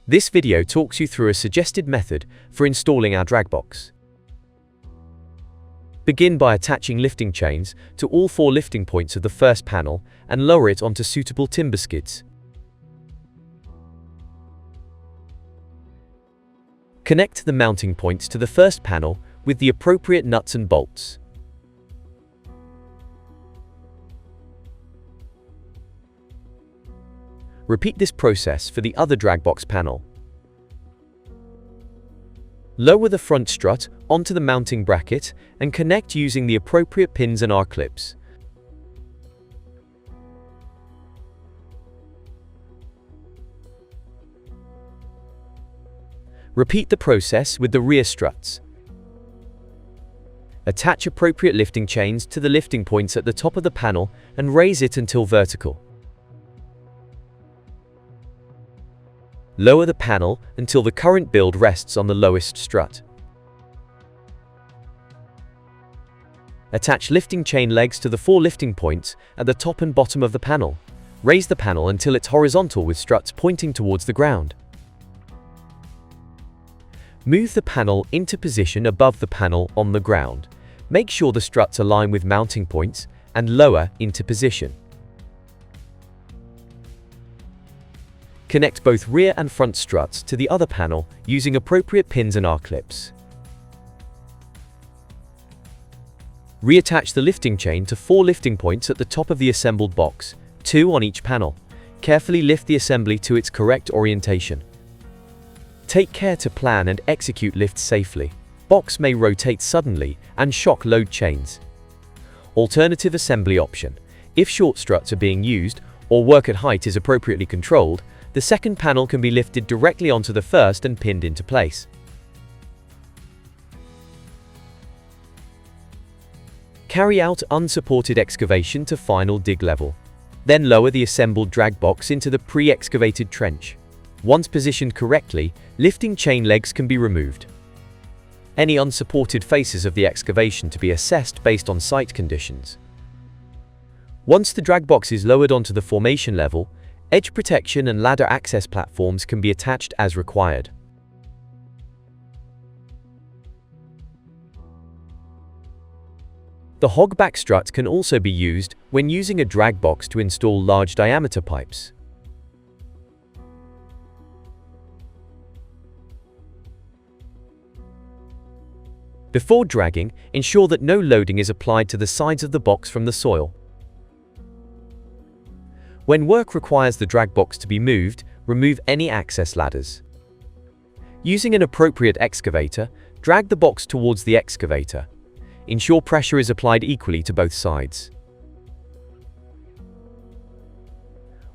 This video talks you through a suggested method for installing our drag box. Begin by attaching lifting chains to all 4 lifting points of the first panel and lower it onto suitable timber skids. Connect the mounting points to the first panel with the appropriate nuts and bolts. Repeat this process for the other drag box panel. Lower the front strut onto the mounting bracket and connect using the appropriate pins and R-clips. Repeat the process with the rear struts. Attach appropriate lifting chains to the lifting points at the top of the panel and raise it until vertical. Lower the panel until the current build rests on the lowest strut. Attach lifting chain legs to the 4 lifting points at the top and bottom of the panel. Raise the panel until it's horizontal with struts pointing towards the ground. Move the panel into position above the panel on the ground. Make sure the struts align with mounting points and lower into position. Connect both rear and front struts to the other panel using appropriate pins and R-clips. Reattach the lifting chain to 4 lifting points at the top of the assembled box, 2 on each panel. Carefully lift the assembly to its correct orientation. Take care to plan and execute lifts safely. Box may rotate suddenly and shock load chains. Alternative assembly option. If short struts are being used or work at height is appropriately controlled, the second panel can be lifted directly onto the first and pinned into place. Carry out unsupported excavation to final dig level. Then lower the assembled drag box into the pre-excavated trench. Once positioned correctly, lifting chain legs can be removed. Any unsupported faces of the excavation to be assessed based on site conditions. Once the drag box is lowered onto the formation level, edge protection and ladder access platforms can be attached as required. The hogback strut can also be used when using a drag box to install large diameter pipes. Before dragging, ensure that no loading is applied to the sides of the box from the soil. When work requires the drag box to be moved, remove any access ladders. Using an appropriate excavator, drag the box towards the excavator. Ensure pressure is applied equally to both sides.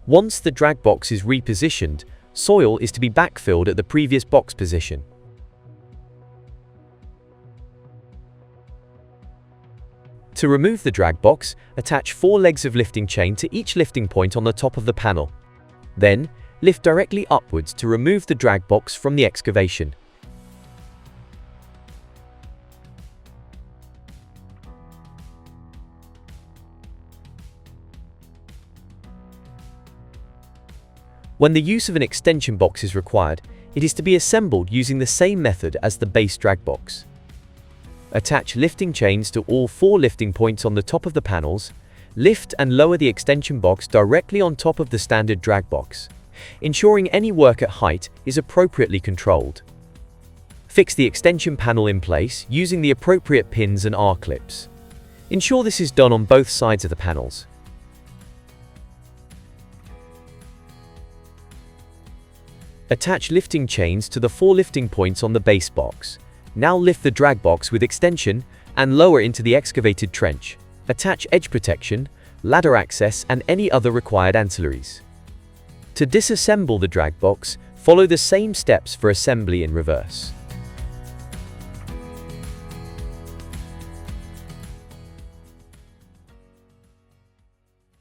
Once the drag box is repositioned, soil is to be backfilled at the previous box position. To remove the drag box, attach 4 legs of lifting chain to each lifting point on the top of the panel. Then, lift directly upwards to remove the drag box from the excavation. When the use of an extension box is required, it is to be assembled using the same method as the base drag box. Attach lifting chains to all 4 lifting points on the top of the panels. Lift and lower the extension box directly on top of the standard drag box, ensuring any work at height is appropriately controlled. Fix the extension panel in place using the appropriate pins and R-clips. Ensure this is done on both sides of the panels. Attach lifting chains to the 4 lifting points on the base box. Now lift the drag box with extension and lower into the excavated trench. Attach edge protection, ladder access and any other required ancillaries. To disassemble the drag box, follow the same steps for assembly in reverse.